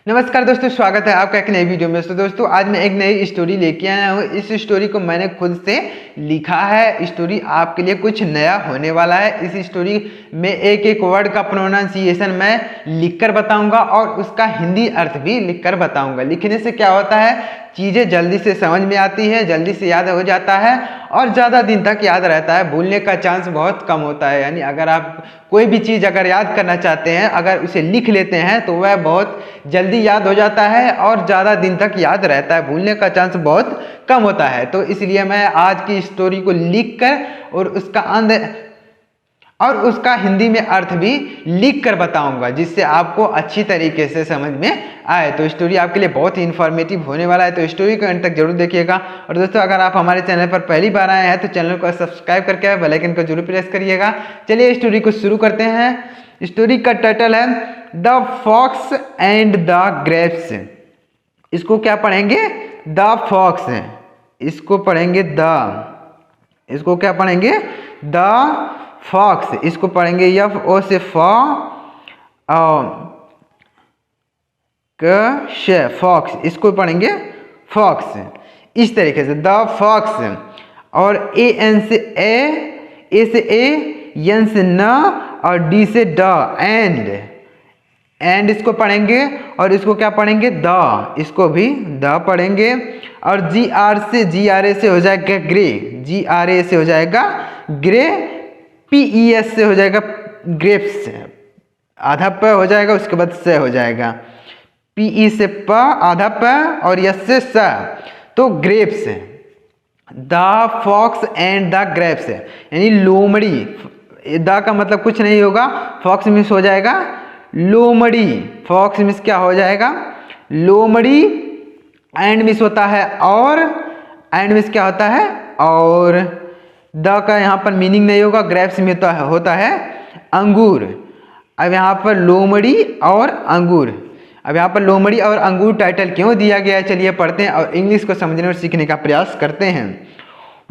नमस्कार दोस्तों, स्वागत है आपका एक नई वीडियो में। तो दोस्तों आज मैं एक नई स्टोरी लेके आया हूँ। इस स्टोरी को मैंने खुद से लिखा है। स्टोरी आपके लिए कुछ नया होने वाला है। इस स्टोरी में एक एक वर्ड का प्रोनाउंसिएशन मैं लिखकर बताऊंगा और उसका हिंदी अर्थ भी लिखकर बताऊंगा। लिखने से क्या होता है, चीज़ें जल्दी से समझ में आती है, जल्दी से याद हो जाता है और ज़्यादा दिन तक याद रहता है। भूलने का चांस बहुत कम होता है। यानी अगर आप कोई भी चीज़ अगर याद करना चाहते हैं, अगर उसे लिख लेते हैं तो वह बहुत जल्दी याद हो जाता है और ज़्यादा दिन तक याद रहता है। भूलने का चांस बहुत कम होता है। तो इसलिए मैं आज की स्टोरी को लिख कर और उसका हिंदी में अर्थ भी लिख कर बताऊंगा, जिससे आपको अच्छी तरीके से समझ में आए। तो स्टोरी आपके लिए बहुत ही इन्फॉर्मेटिव होने वाला है, तो स्टोरी को अंत तक जरूर देखिएगा। और दोस्तों अगर आप हमारे चैनल पर पहली बार आए हैं तो चैनल को सब्सक्राइब करके बेल आइकन को जरूर प्रेस करिएगा। चलिए स्टोरी को शुरू करते हैं। स्टोरी का टाइटल है the fox and the grapes. इसको क्या पढ़ेंगे? The fox. इसको पढ़ेंगे इसको क्या पढ़ेंगे? The fox. इसको पढ़ेंगे एफ ओ से फॉक्स। इसको पढ़ेंगे फॉक्स। इस तरीके से द फॉक्स। और ए एन से ए से एन से न और डी से ड एंड इसको पढ़ेंगे। और इसको क्या पढ़ेंगे? द। इसको भी द पढ़ेंगे। और जी आर ए से हो जाएगा ग्रे। जी आर ए से हो जाएगा ग्रे। पी ई एस से हो जाएगा ग्रेप्स। आधा प हो जाएगा, उसके बाद से हो जाएगा। पी ई से प, आधा प और यस से स, तो grapes. The fox and the grapes यानी लोमड़ी। द का मतलब कुछ नहीं होगा, फॉक्स मिस हो जाएगा लोमड़ी। फॉक्स मिस क्या हो जाएगा? लोमड़ी। एंड मिस होता है और एंड मिस क्या होता है? और द का यहाँ पर मीनिंग नहीं होगा। ग्रेप्स में तो होता है अंगूर। अब यहाँ पर लोमड़ी और अंगूर। अब यहाँ पर लोमड़ी और अंगूर टाइटल क्यों दिया गया है, चलिए पढ़ते हैं और इंग्लिश को समझने और सीखने का प्रयास करते हैं।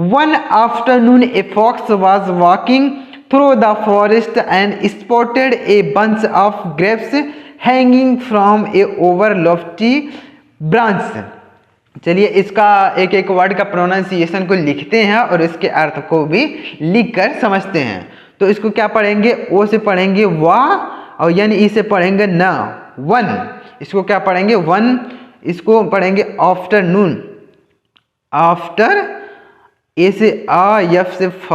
One afternoon a fox was walking through the forest and spotted a bunch of grapes hanging from a over lofty branch. चलिए इसका एक एक वर्ड का प्रोनाउंसिएशन को लिखते हैं और इसके अर्थ को भी लिखकर समझते हैं। तो इसको क्या पढ़ेंगे? ओ से पढ़ेंगे वाह और यानी ई से पढ़ेंगे न, वन। इसको क्या पढ़ेंगे? वन। इसको पढ़ेंगे आफ्टरनून। आफ्टर ए से आ, एफ से फ,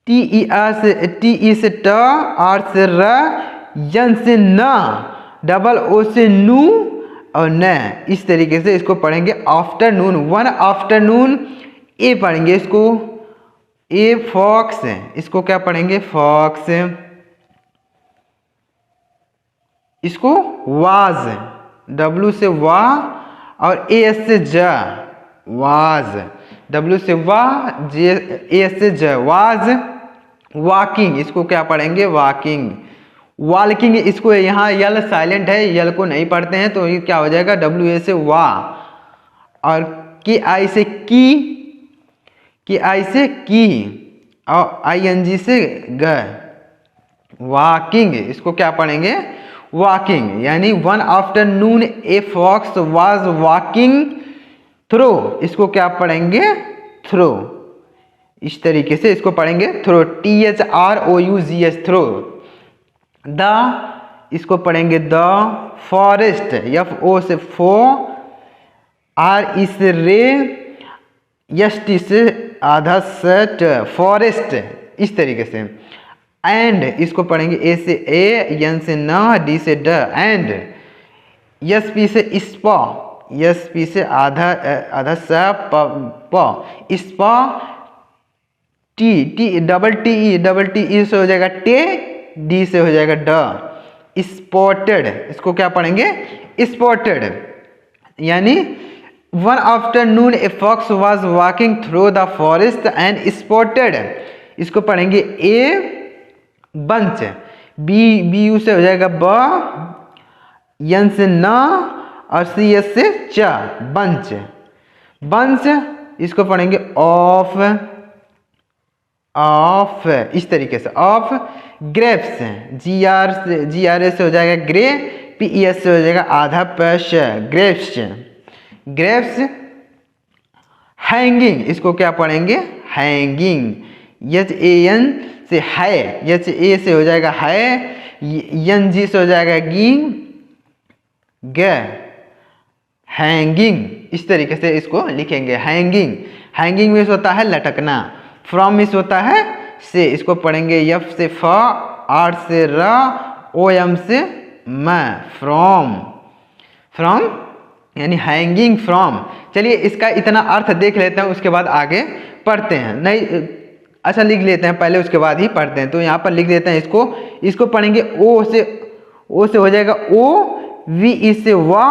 टी ई से ट, आर से र, यन से न, डबल ओ से नू और न। इस तरीके से इसको पढ़ेंगे आफ्टरनून। One afternoon. ए पढ़ेंगे इसको ए फॉक्स। इसको क्या पढ़ेंगे? फॉक्स। इसको वाज, डब्लू से वाह और ए एस से ज, वाज। डब्लू से वाह, जे ए एस से ज, वाज। वॉकिंग। इसको क्या पढ़ेंगे? वॉकिंग। वॉकिंग। इसको यहाँ यल साइलेंट है, यल को नहीं पढ़ते हैं तो ये क्या हो जाएगा? डब्ल्यू ए से वा और के आई से की और आई एन जी से ग, वॉकिंग। इसको क्या पढ़ेंगे? वॉकिंग। यानी one afternoon a fox was walking through. इसको क्या पढ़ेंगे? थ्रो। इस तरीके से इसको पढ़ेंगे through. T H R O U G S, through. The. इसको पढ़ेंगे द फॉरेस्ट। एफ ओ से फो, आर ई से रे, एस टी से आधा सेट, फॉरेस्ट। इस तरीके से। एंड इसको पढ़ेंगे ए से ए, एन से न, डी से ड, एंड। एस पी से स्पा, एस पी से आधा स, प, spa. T double T E से हो जाएगा टे, डी से हो जाएगा ड, स्पॉटेड। इसको क्या पढ़ेंगे? स्पॉटेड। यानी one afternoon a fox was walking through the forest and spotted. इसको पढ़ेंगे ए बंच। बी यू से हो जाएगा ब, एन से न और सी एस से च, बंच। बंच। इसको पढ़ेंगे ऑफ ऑफ, इस तरीके से of grapes, G R S से हो जाएगा ग्रे, पी ई एस से हो जाएगा आधा पेश, ग्रेप्स, ग्रेप्स। हैंगिंग, इसको क्या पढ़ेंगे हैंगिंग, एच ए एन से है, एच ए से हो जाएगा है, एन जी से हो जाएगा गिंग, ग, हैंगिंग। इस तरीके से इसको लिखेंगे हैंगिंग। हैंगिंग मीन्स होता है लटकना, फ्रॉम मीन्स होता है से, इसको पढ़ेंगे एफ से फ, आर से र, ओ एम से म, फ्रॉम, फ्रॉम यानी हैंगिंग फ्रॉम। चलिए इसका इतना अर्थ देख लेते हैं, उसके बाद आगे पढ़ते हैं। नहीं अच्छा लिख लेते हैं पहले, उसके बाद ही पढ़ते हैं। तो यहाँ पर लिख लेते हैं इसको पढ़ेंगे ओ से हो जाएगा ओ, वी ई से वा,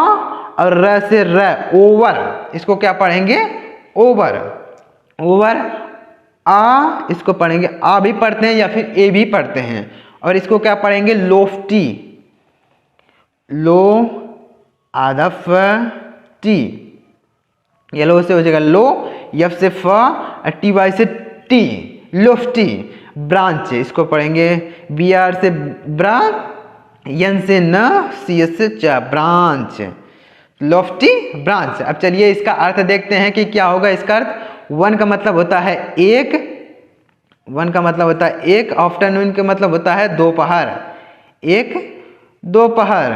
और र से र, ओवर। इसको क्या पढ़ेंगे ओवर, ओवर। आ, इसको पढ़ेंगे आ भी पढ़ते हैं या फिर ए भी पढ़ते हैं। और इसको क्या पढ़ेंगे लोफ्टी, लो आधा फ टी, येलो से हो जाएगा लो, एफ से फ, टी वाई से टी, लोफ्टी। ब्रांच, इसको पढ़ेंगे बी आर से ब्रा, एन से न, सी एस से च, ब्रांच, लोफ्टी ब्रांच। अब चलिए इसका अर्थ देखते हैं कि क्या होगा इसका अर्थ। वन का मतलब होता है एक, वन का मतलब होता है एक, आफ्टरनून का मतलब होता है दोपहर, एक दोपहर,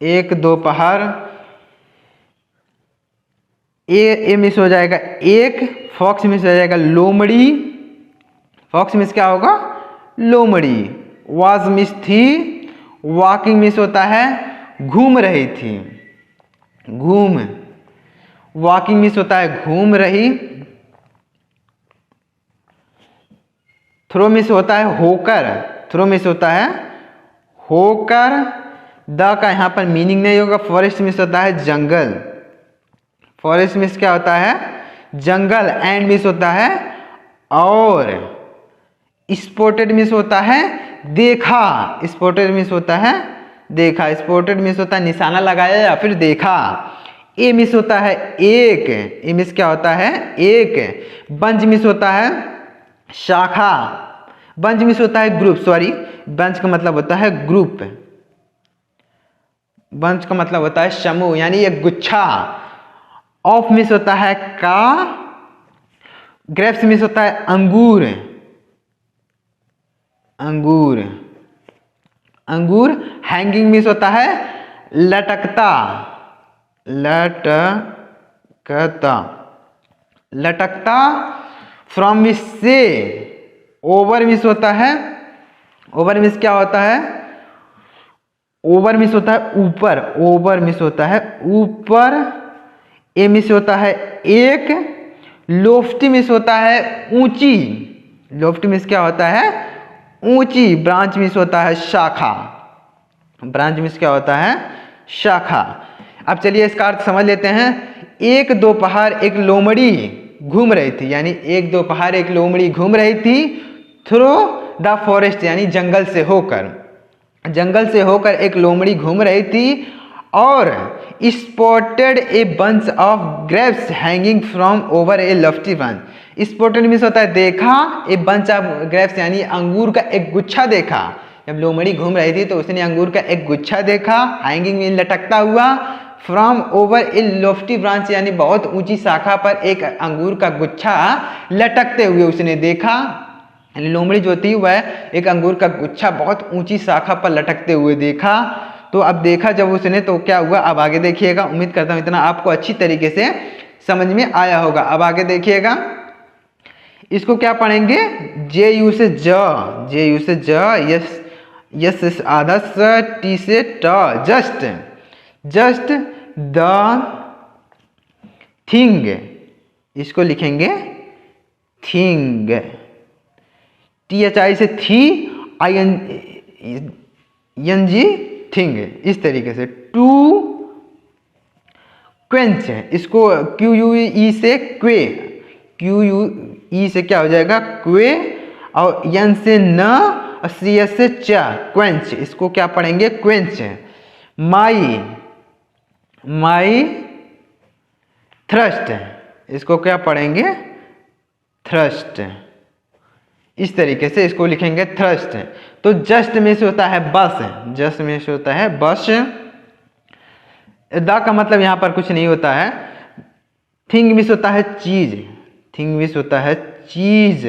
एक दोपहर। ए मिस हो जाएगा एक, फॉक्स मिस हो जाएगा लोमड़ी, फॉक्स मिस क्या होगा लोमड़ी। वाज मिस थी, वॉकिंग मिस होता है घूम रही थी, घूम, वॉकिंग मिस होता है घूम रही। थ्रो मिस होता है होकर, थ्रो मिस होता है होकर। द का यहाँ पर मीनिंग नहीं होगा। फॉरेस्ट मिस होता है जंगल, फॉरेस्ट मिस क्या होता है जंगल। एंड मिस होता है और। स्पॉटेड मिस होता है देखा, स्पॉटेड मिस होता है देखा, स्पॉटेड मिस होता है निशाना लगाया या फिर देखा। ए मिस होता है एक, ए मिस क्या होता है एक। बंच मिस होता है शाखा, बंच मिस होता है ग्रुप, सॉरी बंच का मतलब होता है ग्रुप, बंच का मतलब होता है समूह यानी एक गुच्छा। ऑफ मिस होता है का, ग्रेप्स मिस होता है अंगूर, अंगूर, अंगूर। हैंगिंग मिस होता है लटकता, लटकता, लटकता। फ्रॉम मिस से। ओवर मिस होता है, ओवर मिस क्या होता है ओवर मिस होता है ऊपर, ओवर मिस होता है ऊपर। ए मिस होता है एक। लोफ्टी मिस होता है ऊंची, लोफ्टी मिस क्या होता है ऊंची। ब्रांच मिस होता है शाखा, ब्रांच मिस क्या होता है शाखा। अब चलिए इसका अर्थ समझ लेते हैं। एक दोपहर एक लोमड़ी घूम रही थी, यानी एक दोपहर एक लोमड़ी घूम रही थी थ्रू द फॉरेस्ट, यानी जंगल से होकर, जंगल से होकर एक लोमड़ी घूम रही थी और spotted a bunch of grapes hanging from over a lofty branch. Spotted means होता है देखा, ए बंच ऑफ ग्रेप्स यानी अंगूर का एक गुच्छा देखा। जब लोमड़ी घूम रही थी तो उसने अंगूर का एक गुच्छा देखा। हैंगिंग मीन लटकता हुआ, from over A Lofty branch यानी बहुत ऊंची शाखा पर एक अंगूर का गुच्छा लटकते हुए उसने देखा। लोमड़ी जो थी वह एक अंगूर का गुच्छा बहुत ऊंची शाखा पर लटकते हुए देखा। तो अब देखा जब उसने तो क्या हुआ, अब आगे देखिएगा। उम्मीद करता हूँ इतना आपको अच्छी तरीके से समझ में आया होगा। अब आगे देखिएगा, इसको क्या पढ़ेंगे जे यू से ज, जे यू से ज, यस यस आधा स, टी से ट, जस्ट, जस्ट द थिंग, इसको लिखेंगे थिंग। टी एच आई से थी, आई एन जी थिंग, इस तरीके से। टू क्वेंच, इसको क्यू यू ई से क्वे, क्यू यू ई से क्या हो जाएगा क्वे, और एन से न, और सी एस से च, क्वेंच, इसको क्या पढ़ेंगे क्वेंच। माई, माई थ्रस्ट, इसको क्या पढ़ेंगे, थ्रस्ट। इस तरीके से इसको लिखेंगे थ्रस्ट। तो जस्ट में से होता है बस, जस्ट में से होता है बस। द का मतलब यहाँ पर कुछ नहीं होता है। थिंग में से होता है चीज, थिंग में से होता है चीज।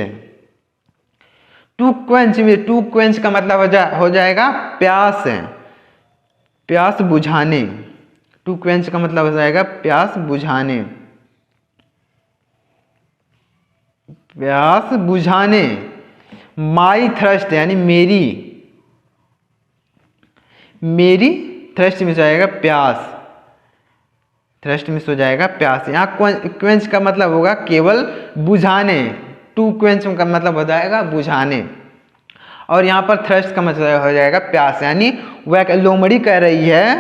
टू क्वेंच में, टू क्वेंच का मतलब हो जाएगा प्यास, प्यास बुझाने। टू क्वेंच का मतलब हो जाएगा प्यास बुझाने, प्यास बुझाने। माई थ्रस्ट यानी मेरी, मेरी थ्रस्ट में हो जाएगा प्यास, थ्रस्ट में हो जाएगा प्यास। यहाँ क्वेंच का मतलब होगा केवल बुझाने, टू क्वेंच का मतलब हो जाएगा बुझाने, और यहाँ पर थ्रस्ट का मतलब हो जाएगा प्यास। यानी वह लोमड़ी कह रही है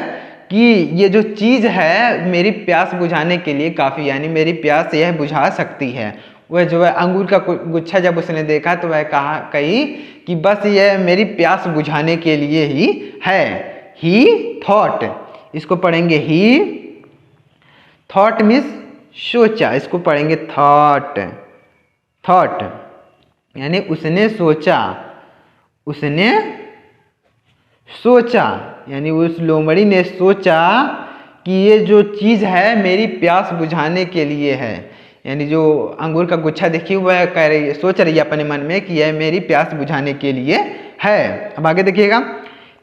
कि ये जो चीज़ है मेरी प्यास बुझाने के लिए काफ़ी, यानी मेरी प्यास यह बुझा सकती है। वह जो है अंगूर का गुच्छा जब उसने देखा तो वह कही कि बस यह मेरी प्यास बुझाने के लिए ही है। ही थॉट, इसको पढ़ेंगे ही थॉट मीन्स सोचा, इसको पढ़ेंगे थॉट। थॉट यानी उसने सोचा, उसने सोचा, यानी उस लोमड़ी ने सोचा कि ये जो चीज़ है मेरी प्यास बुझाने के लिए है। यानी जो अंगूर का गुच्छा देखी वह कह रही है, सोच रही है अपने मन में कि यह मेरी प्यास बुझाने के लिए है। अब आगे देखिएगा,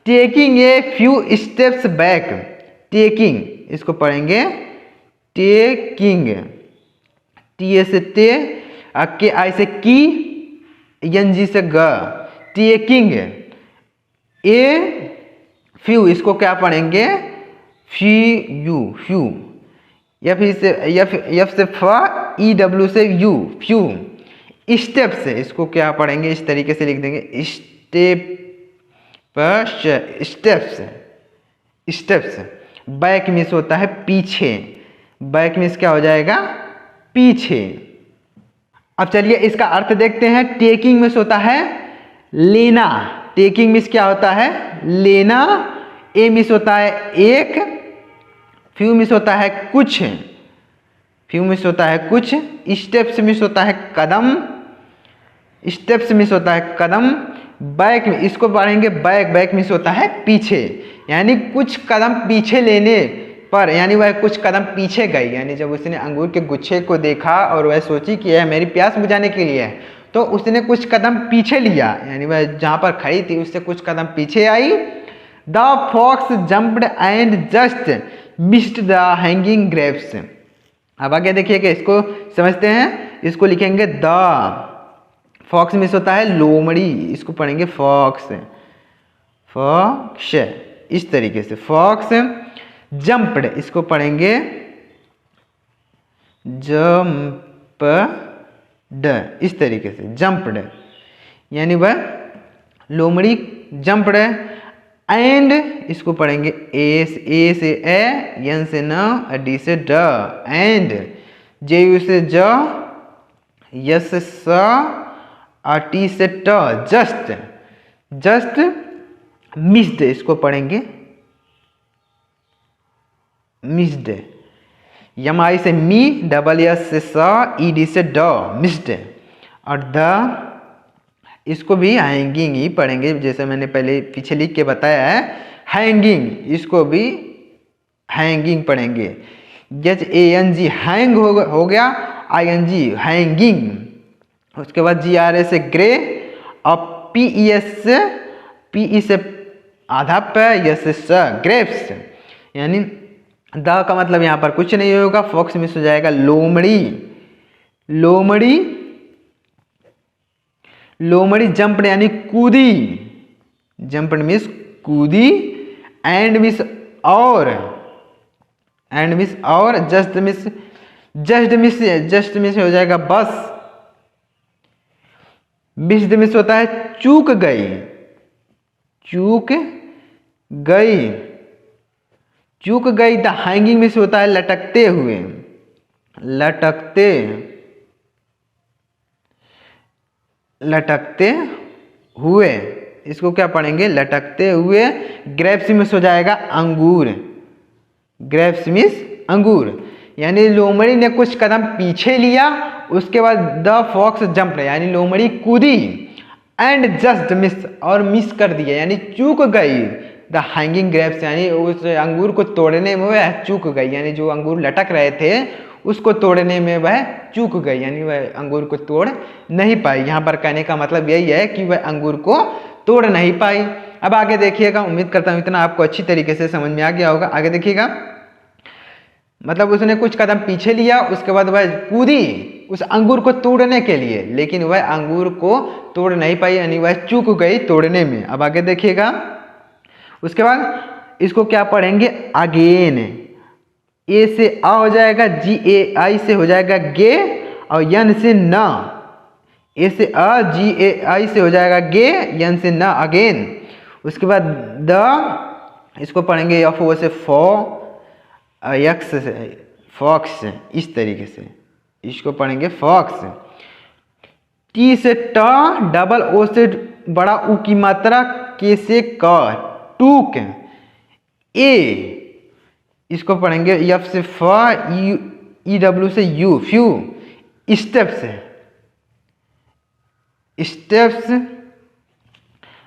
taking a few steps back. Taking, इसको पढ़ेंगे टेकिंग, टी से टे, के आई से की, एन जी से ग। टेकिंग ए फ्यू, इसको क्या पढ़ेंगे फ्यू, फ्यू। एफ से फ, ई डब्ल्यू से यू, फ्यू। स्टेप्स, इसको क्या पढ़ेंगे इस तरीके से लिख देंगे step, steps, steps. Back means होता है पीछे, बैक मीन्स क्या हो जाएगा पीछे। अब चलिए इसका अर्थ देखते हैं। टेकिंग मीन्स होता है लेना, टेकिंग मीन्स क्या होता है लेना। ए मीन्स होता है एक, फ्यू मीन्स होता है कुछ, फ्यू मीन्स होता है कुछ। स्टेप्स मीन्स होता है कदम, स्टेप्स मीन्स होता है कदम। बैक में, इसको पढ़ेंगे बैक, बैक मीन्स होता है पीछे, यानी कुछ कदम पीछे लेने पर, यानी वह कुछ कदम पीछे गई। यानी जब उसने अंगूर के गुच्छे को देखा और वह सोची कि यह मेरी प्यास बुझाने के लिए है, तो उसने कुछ कदम पीछे लिया, यानी वह जहाँ पर खड़ी थी उससे कुछ कदम पीछे आई। The fox jumped and just missed the hanging grapes. अब आगे देखिएगा, इसको समझते हैं। इसको लिखेंगे द फॉक्स मिस होता है लोमड़ी, इसको पढ़ेंगे फॉक्स, फॉक्स। इस तरीके से फॉक्स। जंप्ड, इसको पढ़ेंगे जंप्ड, इस तरीके से जंप्ड, यानी वह लोमड़ी जंप्ड। एंड, इसको पढ़ेंगे ए से ए, एन से न, डी से ड। एंड, जे यू से ज, यस से स, और टी से ट। जस्ट, जस्ट मिस्ड, इसको पढ़ेंगे मिस्ड। यम आई से मी, डबल एस से स, ई डी से ड, मिस्ड। और द, इसको भी हैंगिंग ही पढ़ेंगे, जैसे मैंने पहले पीछे लिख के बताया है हैंगिंग, इसको भी हैंगिंग पढ़ेंगे। H A N G hang हो गया, आई एन जी हैंगिंग। उसके बाद जी आर ए से ग्रे, और पी ई एस से, पी ई से आधा पे, यस से स, ग्रेप्स। यानी द का मतलब यहाँ पर कुछ नहीं होगा, फॉक्स मिस हो जाएगा लोमड़ी, लोमड़ी, लोमड़ी। जंप्ड यानी कूदी, जंप्ड मीन्स कूदी। एंड मिस और, एंड मिस और। Just miss, just miss, just miss हो जाएगा बस। मिस्ड मिस होता है चूक गई, चूक गई, चूक गई। द हैंगिंग मिस होता है लटकते हुए, लटकते, लटकते हुए। इसको क्या पढ़ेंगे लटकते हुए। ग्रेप्स मिस हो जाएगा अंगूर, ग्रेप्स मिस अंगूर। यानी लोमड़ी ने कुछ कदम पीछे लिया, उसके बाद द फॉक्स जंप, यानी लोमड़ी कूदी, एंड जस्ट मिस, और मिस कर दिया यानी चूक गई, द हैंगिंग ग्रेप्स, यानी उस अंगूर को तोड़ने में वह चूक गई, यानी जो अंगूर लटक रहे थे उसको तोड़ने में वह चूक गई, यानी वह अंगूर को तोड़ नहीं पाई। यहाँ पर कहने का मतलब यही है कि वह अंगूर को तोड़ नहीं पाई। अब आगे देखिएगा, उम्मीद करता हूँ इतना आपको अच्छी तरीके से समझ में आ गया होगा। आगे देखिएगा, मतलब उसने कुछ कदम पीछे लिया, उसके बाद वह कूदी उस अंगूर को तोड़ने के लिए, लेकिन वह अंगूर को तोड़ नहीं पाई, यानी वह चूक गई तोड़ने में। अब आगे देखिएगा, उसके बाद इसको क्या पढ़ेंगे, अगेन, ए से आ हो जाएगा, जी ए आई से हो जाएगा गे, और यन से ना, ए से आ, जी ए आई से हो जाएगा गे, यन से ना, अगेन। उसके बाद द, इसको पढ़ेंगे एफ ओ से फॉ, यक्स से फॉक्स, इस तरीके से इसको पढ़ेंगे फॉक्स। टी से ट, डबल ओ से बड़ा ऊ की मात्रा, के से क, टूक। ए, इसको पढ़ेंगे एफ से फ, ई डब्ल्यू से U, few. Steps, steps.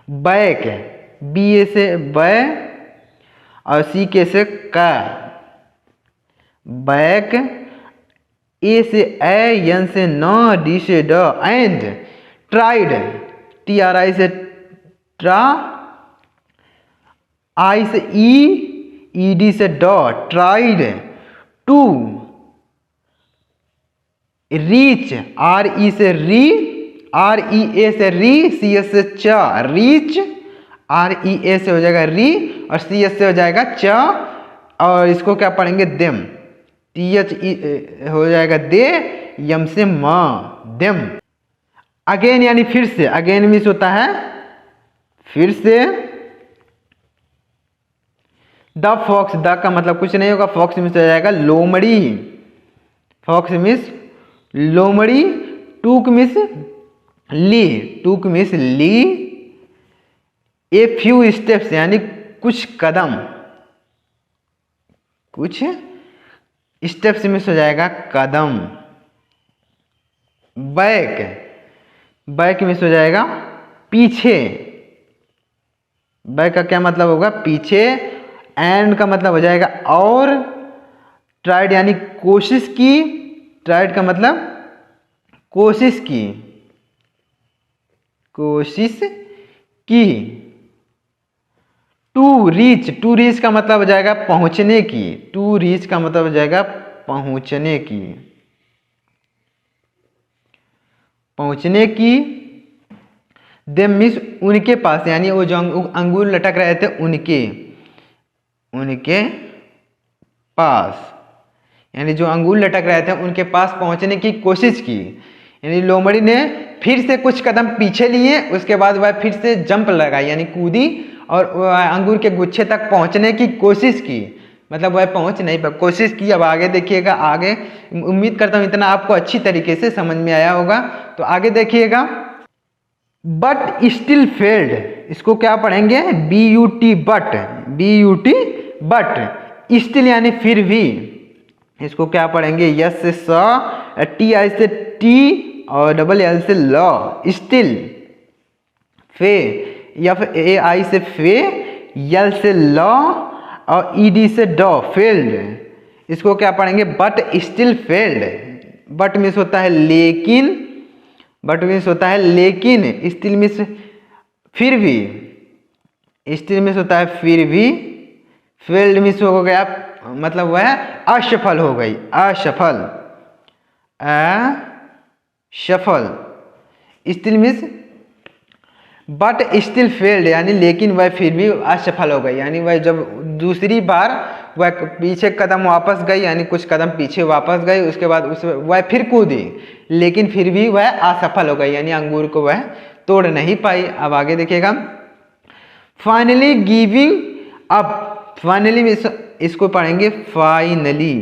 Back, B A से बै, और सी के से का, बैक। ए से ए, एन से न, डी से ड, and. Tried, T R I से ट्रा, आई से ई, ई डी से ड, tried. To, reach, R E से री, आर ई ए से री, सी एस से च, रीच। आर ई ए से हो जाएगा री, और सी एस से हो जाएगा च, और इसको क्या पढ़ेंगे, देम, टी एच ई हो जाएगा दे, यम से म, देम। अगेन यानी फिर से, अगेन मीन्स होता है फिर से। द फॉक्स, द का मतलब कुछ नहीं होगा, फॉक्स मीन्स हो जाएगा लोमड़ी, फॉक्स मीन्स लोमड़ी। टूक मीन्स ली, टूक मीन्स ली। ए फ्यू स्टेप्स यानी कुछ कदम, कुछ स्टेप्स मीन्स हो जाएगा कदम। बैक, बैक मीन्स हो जाएगा पीछे, बैक का क्या मतलब होगा, पीछे। एंड का मतलब हो जाएगा और। ट्राइड यानी कोशिश की, ट्राइड का मतलब कोशिश की, कोशिश की। टू रीच, टू रीच का मतलब हो जाएगा पहुंचने की, टू रीच का मतलब हो जाएगा पहुंचने की, पहुंचने की। दे मीन्स उनके पास, यानी वो जो अंगूर लटक रहे थे उनके, उनके पास, यानी जो अंगूर लटक रहे थे उनके पास पहुंचने की कोशिश की। यानी लोमड़ी ने फिर से कुछ कदम पीछे लिए, उसके बाद वह फिर से जंप लगाई यानी कूदी, और अंगूर के गुच्छे तक पहुंचने की कोशिश की, मतलब वह पहुंच नहीं पर कोशिश की। अब आगे देखिएगा, आगे उम्मीद करता हूँ इतना आपको अच्छी तरीके से समझ में आया होगा। तो आगे देखिएगा, बट स्टिल फेल्ड, इसको क्या पढ़ेंगे, B U T, but, B U T, but. Still यानी फिर भी, इसको क्या पढ़ेंगे, यस से स, टी आई से टी, और डबल एल से ल, स्टिल। फे, एफ ए आई से फे, यल से ल, और ई डी से ड, फेल्ड। इसको क्या पढ़ेंगे, but still failed. But means होता है लेकिन, बट मीन्स होता है लेकिन, स्टिल मीन्स फिर भी, स्टिल मीन्स होता है फिर भी, फेल्ड मीन्स हो गया मतलब वह असफल हो गई, असफल, असफल। Still means but still failed, यानी लेकिन वह फिर भी असफल हो गई, यानी वह जब दूसरी बार वह पीछे कदम वापस गई, यानी कुछ कदम पीछे वापस गई, उसके बाद वह फिर कूदी, लेकिन फिर भी वह असफल हो गई, यानी अंगूर को वह तोड़ नहीं पाई। अब आगे देखिएगा, फाइनली गिविंग अप, फाइनली में इसको पढ़ेंगे फाइनली,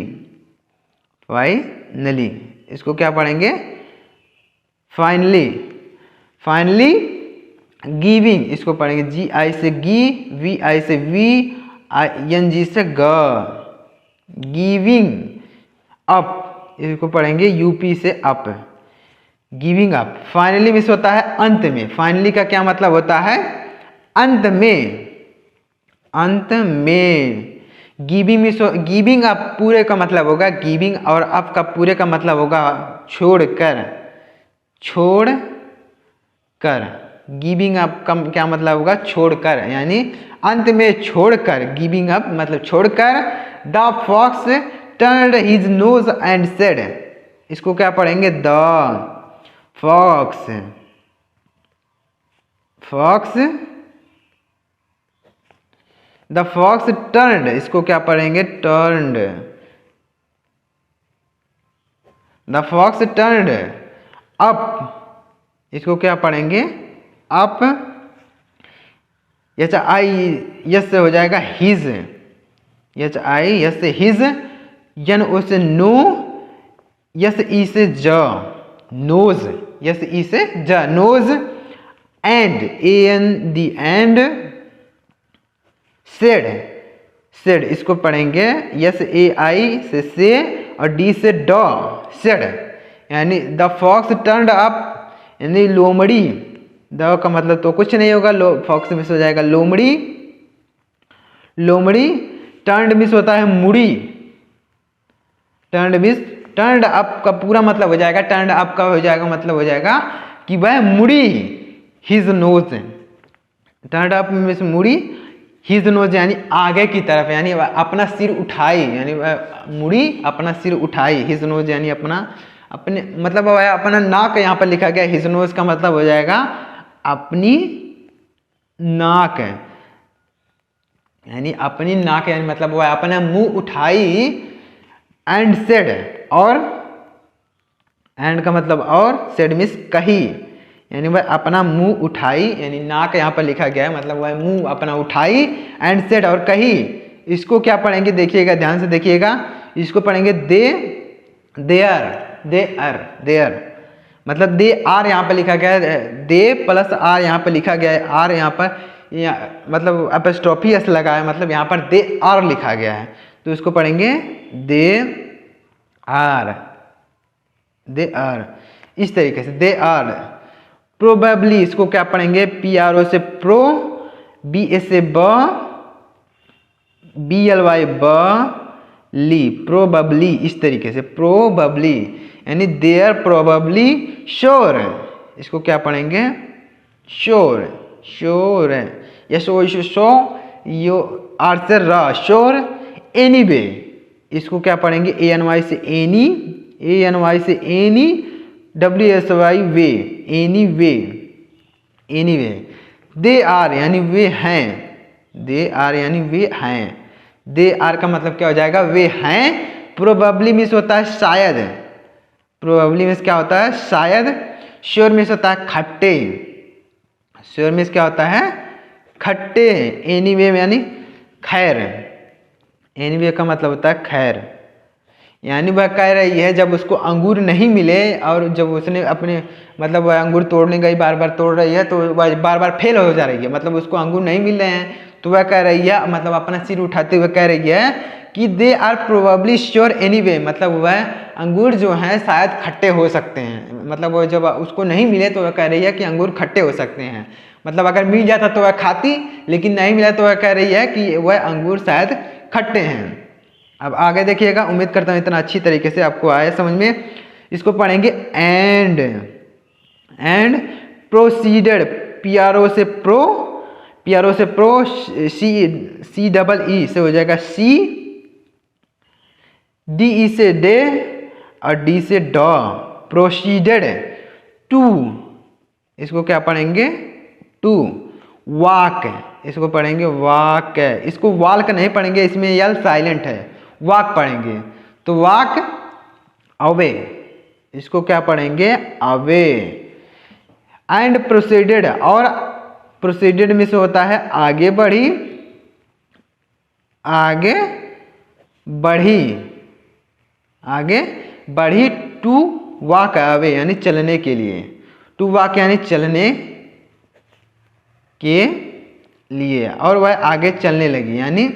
फाइनली, इसको क्या पढ़ेंगे, फाइनली, फाइनली गिविंग, इसको पढ़ेंगे जी आई से गी, वी आई से वी, आई एन जी से ग, गिविंग अप, इसको पढ़ेंगे यूपी से up. Giving up finally miss होता है अंत में। फाइनली का क्या मतलब होता है? अंत में, अंत में। गिविंग अप पूरे का मतलब होगा गिविंग, और अप का पूरे का मतलब होगा छोड़कर, छोड़कर। गिविंग अप का क्या मतलब होगा? छोड़कर, यानी अंत में छोड़कर। गिविंग अप मतलब छोड़कर। The fox turned his nose and said, इसको क्या पढ़ेंगे? The fox, fox, the fox turned, इसको क्या पढ़ेंगे? Turned. The fox turned up, इसको क्या पढ़ेंगे? अप। एच आई यस से हो जाएगा हिज, एच आई यस से हिज, यन ओ से नो, यस ई से ज, नोज, यस ई से ज, nose. And A N D and, said, said, इसको पढ़ेंगे यस ए आई से और डी से ड, सेड। यानी द फॉक्स टर्न्ड अप, यानी लोमड़ी। द का मतलब तो कुछ नहीं होगा, फॉक्स मिस हो जाएगा लोमड़ी, लोमड़ी। टर्न्ड मिस होता है मुड़ी, टर्न्ड मिस, टर्न्ड अप का पूरा मतलब हो जाएगा, टर्न्ड अप का हो जाएगा मतलब हो जाएगा कि वह मुड़ी, his nose. Turned up miss मुड़ी, हिज नोज यानी आगे की तरफ, यानी वह अपना सिर उठाई, यानी वह मुड़ी अपना सिर उठाई। हिज नोज यानी अपना, अपने मतलब वह अपना नाक यहाँ पर लिखा गया। हिज नोज का मतलब हो जाएगा अपनी नाक, यानी अपनी नाक, यानी मतलब वह अपना मुंह उठाई। एंड सेड, और एंड का मतलब और, सेड मिस कही, यानी वह अपना मुंह उठाई, यानी नाक यहाँ पर लिखा गया है, मतलब वह मुंह अपना उठाई। एंड सेड और कही, इसको क्या पढ़ेंगे? देखिएगा, ध्यान से देखिएगा, इसको पढ़ेंगे दे, देयर, देयर, देयर, मतलब दे आर यहाँ पर लिखा गया है, दे प्लस आर यहाँ पर लिखा गया है। आर यहाँ पर मतलब एपोस्ट्रोफी एस लगा है, मतलब यहाँ पर दे आर लिखा गया है, तो इसको पढ़ेंगे दे आर, दे आर, इस तरीके से दे आर। प्रोबेबली, इसको क्या पढ़ेंगे? पी आर ओ से प्रो, बी ए से ब, बी एल वाई ब, ली, प्रोबेबली, इस तरीके से प्रोबेबली, यानी देयर प्रोबेबली श्योर, इसको क्या पढ़ेंगे? श्योर, श्योर, यस ओ शो, यो आर से रा, श्योर। एनीवे, इसको क्या पढ़ेंगे? ए एन वाई से एनी, ए एन वाई से any, W S Y way, any way, any way. They are यानी वे हैं, दे आर यानी वे हैं, दे आर का मतलब क्या हो जाएगा? वे हैं। प्रोबेबली मिस होता है शायद, प्रोबेबली मिस क्या होता है? शायद। श्योर मिस होता है खट्टे, श्योर मिस क्या होता है? खट्टे। एनीवे यानी खैर, एनीवे का मतलब होता है खैर, यानी वह कह रही है जब उसको अंगूर नहीं मिले और जब उसने अपने मतलब वह अंगूर तोड़ने गई, बार बार तोड़ रही है तो वह बार बार फेल हो जा रही है, मतलब उसको अंगूर नहीं मिल रहे हैं, तो वह कह रही है, मतलब अपना सिर उठाते हुए कह रही है कि they are probably sure anyway, मतलब वह अंगूर जो हैं शायद खट्टे हो सकते हैं, मतलब वो जब उसको नहीं मिले तो वह कह रही है कि अंगूर खट्टे हो सकते हैं, मतलब अगर मिल जाता तो वह खाती, लेकिन नहीं मिला तो वह कह रही है कि वह अंगूर शायद खट्टे हैं। अब आगे देखिएगा, उम्मीद करता हूँ इतना अच्छी तरीके से आपको आया समझ में। इसको पढ़ेंगे and, and proceeded, P R O से प्रो, पी आर ओ से प्रो, सी डबल ई से हो जाएगा सी, डी ई से डे और डी से ड, प्रोसीडेड टू, इसको क्या पढ़ेंगे? टू। वॉक, इसको पढ़ेंगे वॉक, इसको वॉल्क नहीं पढ़ेंगे, इसमें यल साइलेंट है, वॉक पढ़ेंगे। तो वॉक अवे, इसको क्या पढ़ेंगे? अवे। एंड प्रोसीडेड, और प्रोसीडेड में से होता है आगे बढ़ी, आगे बढ़ी, आगे बढ़ी। टू वॉक अवे यानी चलने के लिए, टू वॉक यानी चलने के लिए, और वह आगे चलने लगी, यानी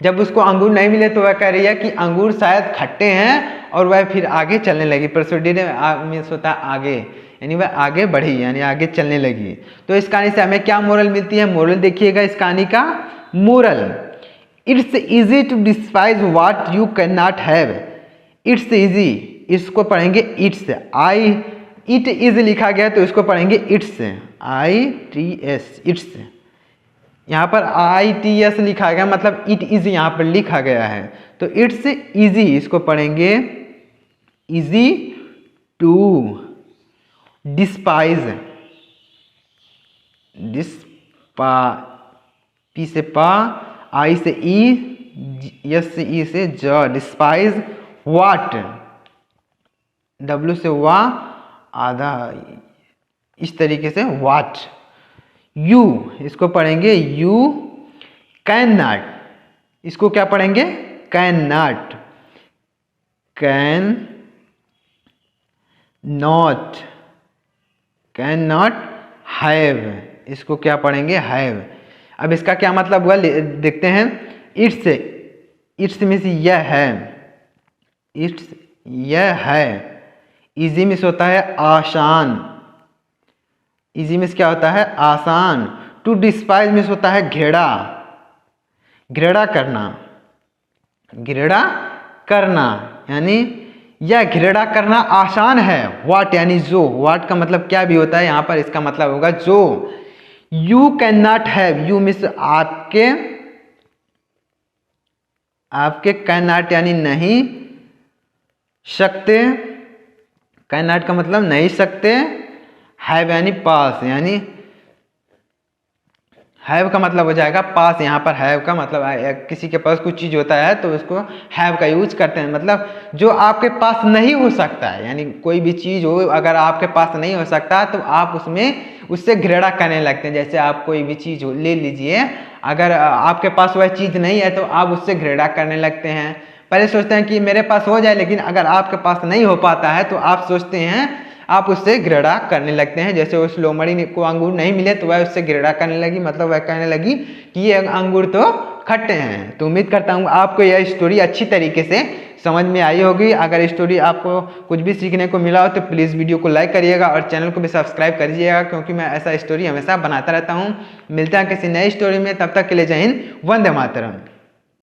जब उसको अंगूर नहीं मिले तो वह कह रही है कि अंगूर शायद खट्टे हैं, और वह फिर आगे चलने लगी। प्रोसीड मीन्स होता है आगे, यानी वह आगे बढ़ी, यानी आगे चलने लगी। तो इस कहानी से हमें क्या मोरल मिलती है? मोरल देखिएगा इस कहानी का moral, it's easy to despise what you can not have. It's easy, इसको पढ़ेंगे इट्स, आई इट इज लिखा गया तो इसको पढ़ेंगे इट्स, ITS, इट्स। यहाँ पर ITS लिखा गया मतलब इट इज यहाँ पर लिखा गया है, तो इट्स इजी इसको पढ़ेंगे इजी टू डिस्पाइज, पी से पा, आई से ई, यस से ई से ज, डिस्पाइज व्हाट, W से वा आधा, इस तरीके से व्हाट। यू इसको पढ़ेंगे यू कैन नॉट, इसको क्या पढ़ेंगे? Can not, can not, can not have, इसको क्या पढ़ेंगे? हैव। अब इसका क्या मतलब हुआ देखते हैं। इट्स, इट्स मीन्स यह है, इट्स यह है। इजी मीन्स होता है आसान, इजी मीन्स क्या होता है? आसान। टू डिस्पाइज मीन्स होता है घृणा, घृणा करना, घृणा करना, यानी यह घृणा करना आसान है। व्हाट यानी जो, व्हाट का मतलब क्या भी होता है, यहाँ पर इसका मतलब होगा जो। You can not have, you means आपके, आपके कैन नॉट यानी नहीं सकते, कैन नॉट का मतलब नहीं सकते, हैव यानी पास, यानी हैव का मतलब हो जाएगा पास। यहाँ पर हैव का मतलब किसी के पास कुछ चीज़ होता है तो उसको हैव का यूज करते हैं, मतलब जो आपके पास नहीं हो सकता है, यानी कोई भी चीज़ हो अगर आपके पास नहीं हो सकता तो आप उसमें उससे घृणा करने लगते हैं। जैसे आप कोई भी चीज़ ले लीजिए, अगर आपके पास वह चीज़ नहीं है तो आप उससे घृणा करने लगते हैं। पहले सोचते हैं कि मेरे पास हो जाए, लेकिन अगर आपके पास नहीं हो पाता है तो आप सोचते हैं, आप उससे घृणा करने लगते हैं। जैसे उस लोमड़ी को अंगूर नहीं मिले तो वह उससे घृणा करने लगी, मतलब वह कहने लगी कि ये अंगूर तो खट्टे हैं। तो उम्मीद करता हूँ आपको यह स्टोरी अच्छी तरीके से समझ में आई होगी। अगर स्टोरी आपको कुछ भी सीखने को मिला हो तो प्लीज़ वीडियो को लाइक करिएगा और चैनल को भी सब्सक्राइब करिएगा, क्योंकि मैं ऐसा स्टोरी हमेशा बनाता रहता हूँ। मिलते हैं किसी नई स्टोरी में, तब तक के लिए जय हिंद, वंदे मातरम।